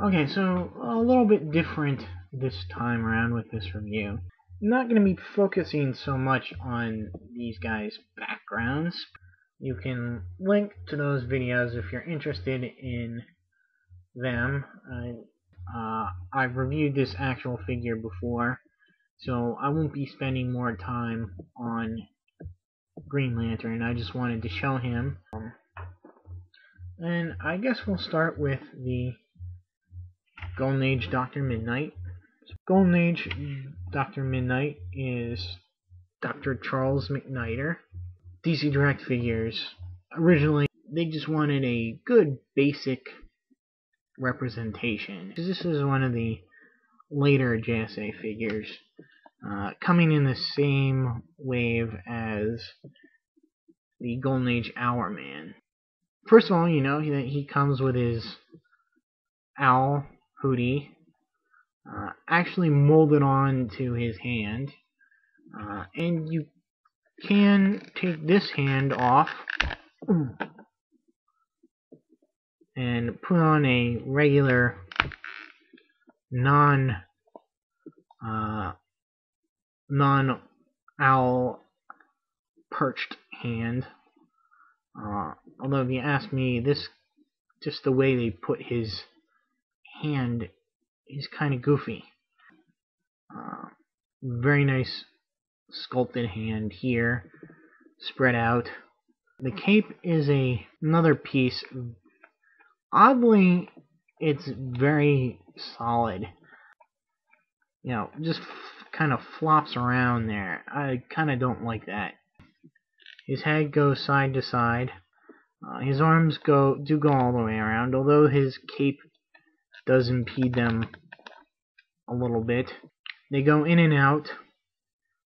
Okay, so a little bit different this time around with this review. I'm not going to be focusing so much on these guys' backgrounds. You can link to those videos if you're interested in them. I've reviewed this actual figure before, so I won't be spending more time on Green Lantern. I just wanted to show him. And I guess we'll start with the Golden Age Dr. Mid-Nite. Golden Age Dr. Mid-Nite is Dr. Charles McNider. DC Direct figures, originally, they just wanted a good basic representation. This is one of the later JSA figures, coming in the same wave as the Golden Age Hourman. First of all, you know, he comes with his owl hoodie, actually molded on to his hand, and you can take this hand off and put on a regular non-owl perched hand. Although if you ask me, this just the way they put his hand is kind of goofy. Very nice sculpted hand here, spread out. The cape is another piece. Oddly, it's very solid. You know, just kind of flops around there. I kind of don't like that. His head goes side to side. His arms do go all the way around, although his cape does impede them a little bit. They go in and out,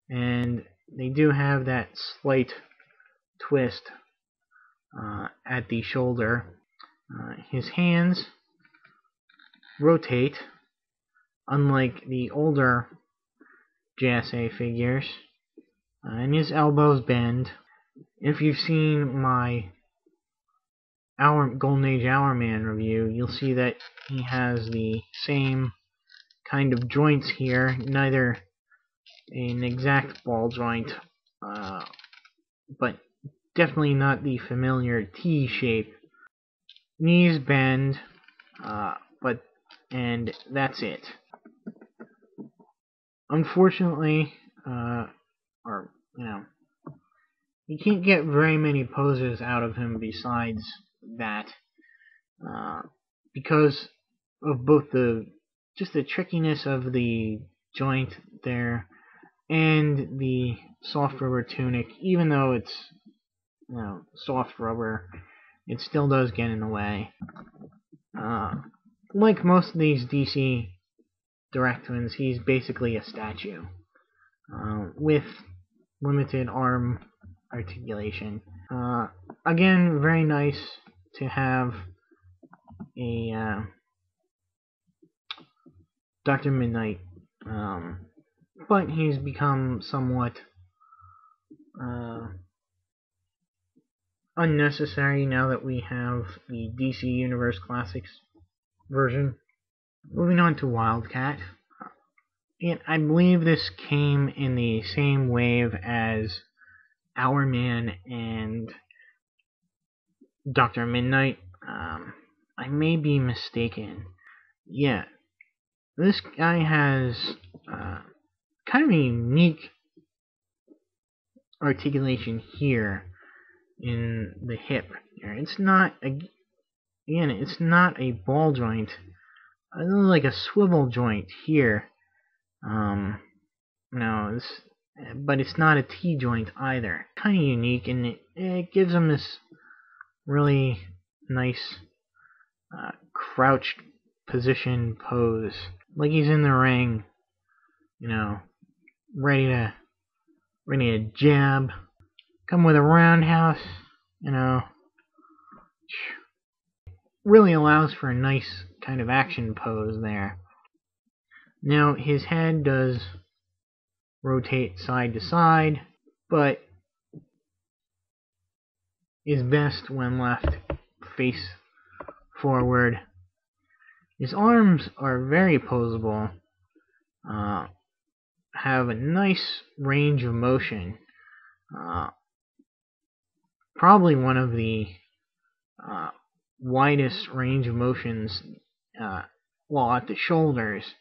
and they do have that slight twist at the shoulder. His hands rotate, unlike the older JSA figures, and his elbows bend. If you've seen my Golden Age Hourman review, you'll see that he has the same kind of joints here, neither an exact ball joint, but definitely not the familiar T shape. Knees bend, and that's it. Unfortunately, you can't get very many poses out of him besides that, because of both the trickiness of the joint there and the soft rubber tunic. Even though it's soft rubber, it still does get in the way. Like most of these DC Direct ones, he's basically a statue with limited arm articulation. Again, very nice to have a Dr. Mid-Nite, but he's become somewhat unnecessary now that we have the DC Universe Classics version. Moving on to Wildcat. And I believe this came in the same wave as Hourman and Dr. Mid-Nite. I may be mistaken. Yeah, this guy has kind of a unique articulation here in the hip. It's not it's not a ball joint. It's like a swivel joint here. But it's not a T joint either. Kind of unique, and it gives him this really nice crouched position pose, like he's in the ring, ready to jab. Come with a roundhouse, really allows for a nice kind of action pose there. Now his head does rotate side to side, but is best when left face forward. His arms are very posable, have a nice range of motion, probably one of the widest range of motions while at the shoulders.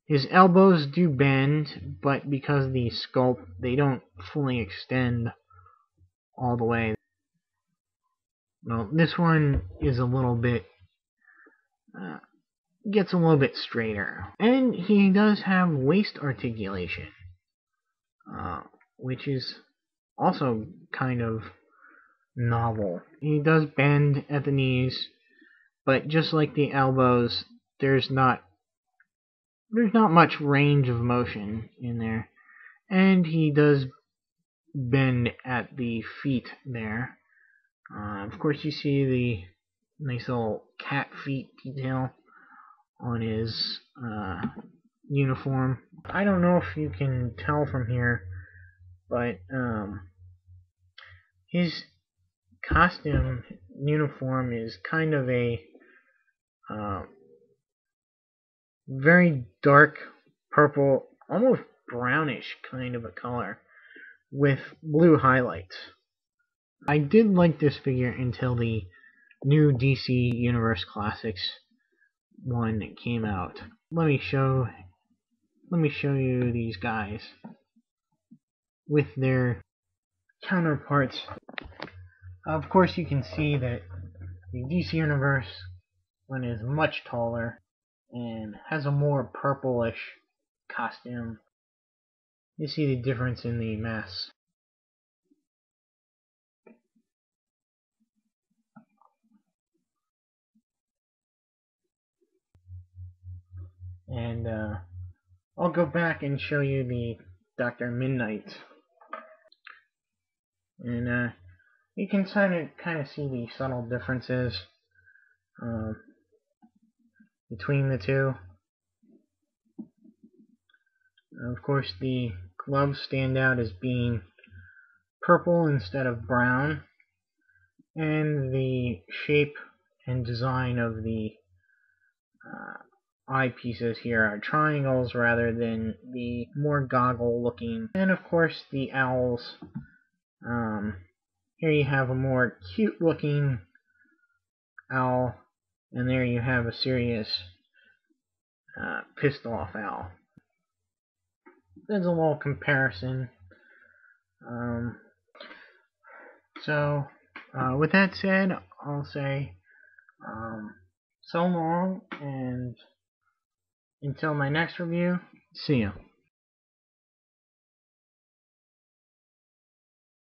His elbows do bend, but because of the sculpt, they don't fully extend all the way. Well, this one is a little bit, gets a little bit straighter. And he does have waist articulation, which is also kind of novel. He does bend at the knees, but just like the elbows, there's not much range of motion in there. And he does bend at the feet there. Of course, you see the nice little cat feet detail on his uniform. I don't know if you can tell from here, but his costume uniform is kind of a very dark purple, almost brownish kind of a color with blue highlights. I did like this figure until the new DC Universe Classics one came out. Let me show you these guys with their counterparts. Of course, you can see that the DC Universe one is much taller and has a more purplish costume. You see the difference in the masks. And I'll go back and show you the Dr. Mid-Nite. And you can kind of see the subtle differences between the two. Of course, the gloves stand out as being purple instead of brown, and the shape and design of the eyepieces here are triangles rather than the more goggle looking. And of course, the owls. Here you have a more cute looking owl, and there you have a serious pissed off owl. There's a little comparison. So with that said, I'll say so long, and until my next review, see ya.